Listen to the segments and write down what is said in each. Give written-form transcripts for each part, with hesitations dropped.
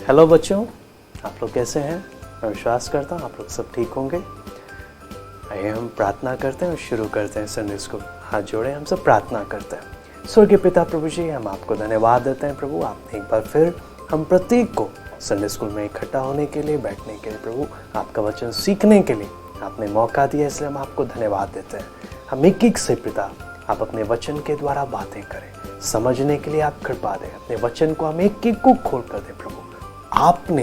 Hello बच्चों, आप लोग कैसे हैं? मैं विश्वास करता हूँ आप लोग सब ठीक होंगे। आइए हम प्रार्थना करते हैं और शुरू करते हैं संडे स्कूल। हाथ जोड़े हम सब प्रार्थना करते हैं। स्वर्गीय पिता प्रभु जी, हम आपको धन्यवाद देते हैं प्रभु, आपने एक बार फिर हम प्रत्येक को संडे स्कूल में इकट्ठा होने के लिए, बैठने के लिए, प्रभु आपका वचन सीखने के लिए आपने मौका दिया, इसलिए हम आपको धन्यवाद देते हैं। हम एक से पिता आप अपने वचन के द्वारा बातें करें, समझने के लिए आप कृपा दें। अपने वचन को हम एक को खोल कर दें प्रभु। आपने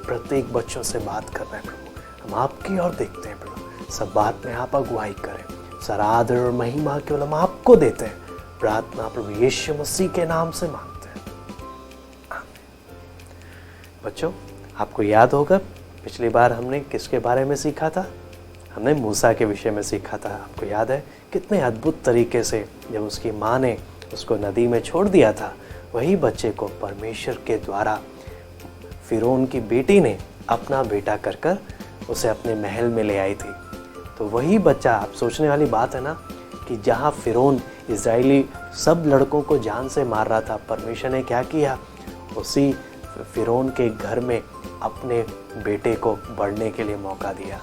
प्रत्येक बच्चों से बात करना है प्रभु, हम आपकी ओर देखते हैं प्रभु। सब बात में आप अगुवाई करें। सारा आदर और महिमा केवल हम आपको देते हैं। प्रार्थना प्रभु यीशु मसीह के नाम से मांगते हैं, आमीन। बच्चों, आपको याद होगा पिछली बार हमने किसके बारे में सीखा था? हमने मूसा के विषय में सीखा था। आपको याद है कितने अद्भुत तरीके से जब उसकी माँ ने उसको नदी में छोड़ दिया था, वही बच्चे को परमेश्वर के द्वारा फिरौन की बेटी ने अपना बेटा कर कर उसे अपने महल में ले आई थी। तो वही बच्चा, आप सोचने वाली बात है ना कि जहाँ फिरौन इजरायली सब लड़कों को जान से मार रहा था, परमेश्वर ने क्या किया? उसी फिरौन के घर में अपने बेटे को बढ़ने के लिए मौका दिया,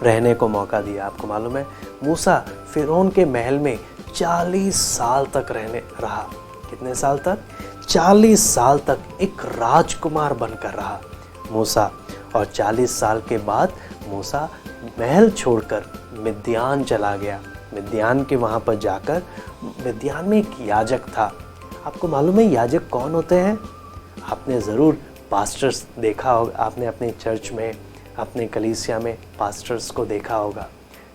रहने को मौका दिया। आपको मालूम है मूसा फिरौन के महल में 40 साल तक रहा। कितने साल तक? 40 साल तक एक राजकुमार बनकर रहा मूसा। और 40 साल के बाद मूसा महल छोड़कर मिद्यान चला गया। मिद्यान के वहाँ पर जाकर, मिद्यान में एक याजक था। आपको मालूम है याजक कौन होते हैं? आपने ज़रूर पास्टर्स देखा होगा, आपने अपने चर्च में, अपने कलीसिया में पास्टर्स को देखा होगा।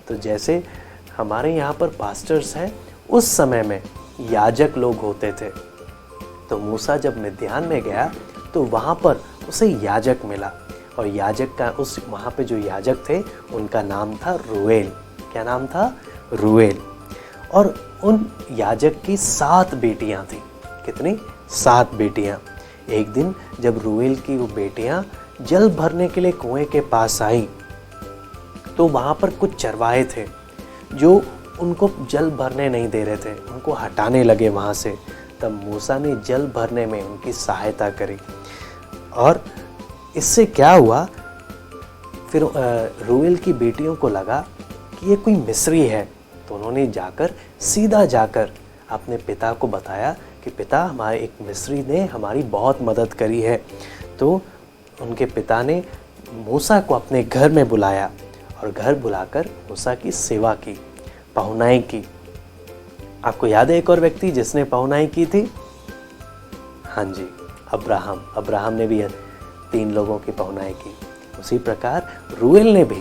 तो जैसे हमारे यहाँ पर पास्टर्स हैं, उस समय में याजक लोग होते थे। तो मूसा जब मिद्यान में गया तो वहाँ पर उसे याजक मिला, और याजक का वहाँ पे जो याजक थे उनका नाम था रूएल। क्या नाम था? रूएल। और उन याजक की 7 बेटियाँ थी। कितनी? 7 बेटियाँ। एक दिन जब रूएल की वो बेटियाँ जल भरने के लिए कुएं के पास आई, तो वहाँ पर कुछ चरवाहे थे जो उनको जल भरने नहीं दे रहे थे, उनको हटाने लगे वहाँ से। तब मूसा ने जल भरने में उनकी सहायता करी, और इससे क्या हुआ? फिर रूएल की बेटियों को लगा कि ये कोई मिस्री है, तो उन्होंने सीधा जाकर अपने पिता को बताया कि पिता, हमारे एक मिस्री ने हमारी बहुत मदद करी है। तो उनके पिता ने मूसा को अपने घर में बुलाया, और घर बुलाकर मूसा की सेवा की, पहुनाई की। आपको याद है एक और व्यक्ति जिसने पहुनाई की थी? हाँ जी, अब्राहम ने भी 3 लोगों की पहुनाई की। उसी प्रकार रूएल ने भी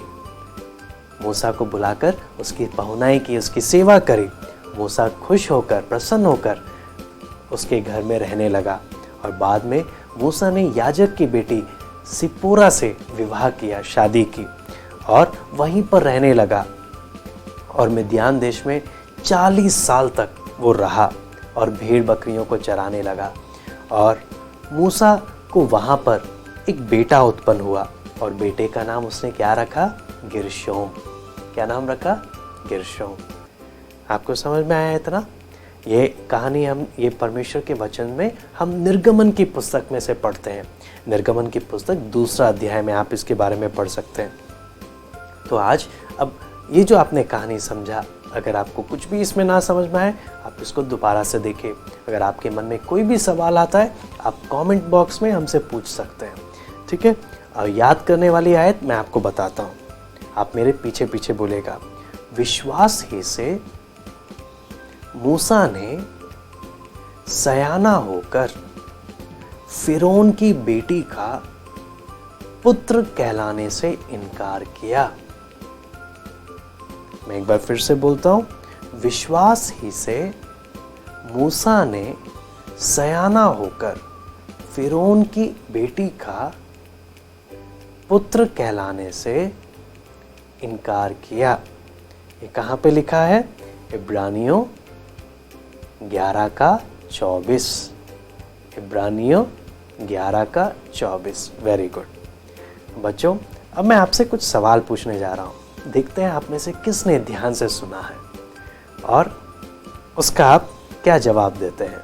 मूसा को बुलाकर उसकी पहुनाई की, उसकी सेवा करी। मूसा खुश होकर, प्रसन्न होकर उसके घर में रहने लगा। और बाद में मूसा ने याजक की बेटी सिप्पोरा से विवाह किया, शादी की, और वहीं पर रहने लगा। और मिद्यान देश में 40 साल तक वो रहा और भेड़ बकरियों को चराने लगा। और मूसा को वहाँ पर एक बेटा उत्पन्न हुआ, और बेटे का नाम उसने क्या रखा? गिरशोम। क्या नाम रखा? गिरशोम। आपको समझ में आया इतना? ये कहानी ये परमेश्वर के वचन में हम निर्गमन की पुस्तक में से पढ़ते हैं। निर्गमन की पुस्तक 2 अध्याय में आप इसके बारे में पढ़ सकते हैं। तो आज अब ये जो आपने कहानी समझा, अगर आपको कुछ भी इसमें ना समझ में आए, आप इसको दोबारा से देखिए। अगर आपके मन में कोई भी सवाल आता है, आप कमेंट बॉक्स में हमसे पूछ सकते हैं, ठीक है? और याद करने वाली आयत मैं आपको बताता हूँ, आप मेरे पीछे पीछे बोलेगा। विश्वास ही से मूसा ने सयाना होकर फिरौन की बेटी का पुत्र कहलाने से इनकार किया। मैं एक बार फिर से बोलता हूं, विश्वास ही से मूसा ने सयाना होकर फिरौन की बेटी का पुत्र कहलाने से इनकार किया। ये कहाँ पे लिखा है? इब्रानियों 11:24। इब्रानियों 11:24। वेरी गुड बच्चों, अब मैं आपसे कुछ सवाल पूछने जा रहा हूँ। देखते हैं आप में से किसने ध्यान से सुना है और उसका आप क्या जवाब देते हैं।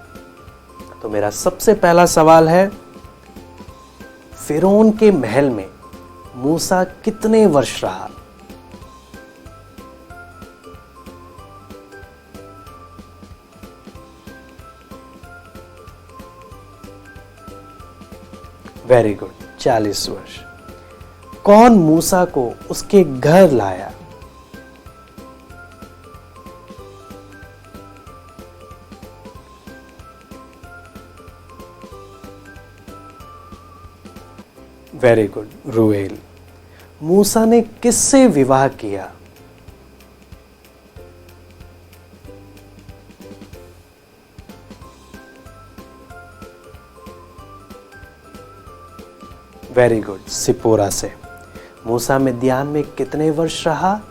तो मेरा सबसे पहला सवाल है, फिरौन के महल में मूसा कितने वर्ष रहा? वेरी गुड, 40 वर्ष। कौन मूसा को उसके घर लाया? Very good, रूएल। मूसा ने किससे विवाह किया? वेरी गुड, सिपोरा से। मूसा मिद्यान में कितने वर्ष रहा?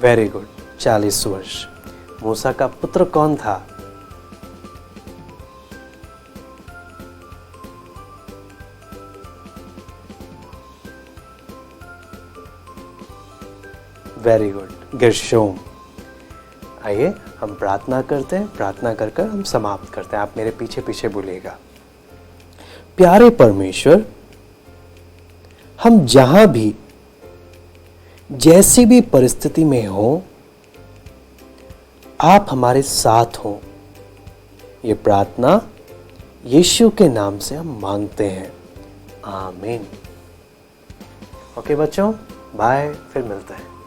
वेरी गुड, 40 वर्ष। मूसा का पुत्र कौन था? Very good, Gershom. आइए हम प्रार्थना करते हैं, प्रार्थना कर कर हम समाप्त करते हैं। आप मेरे पीछे पीछे बोलिएगा। प्यारे परमेश्वर, हम जहां भी जैसी भी परिस्थिति में हो, आप हमारे साथ हो, ये प्रार्थना यीशु के नाम से हम मांगते हैं। आमीन। ओके बच्चों, बाय, फिर मिलते हैं।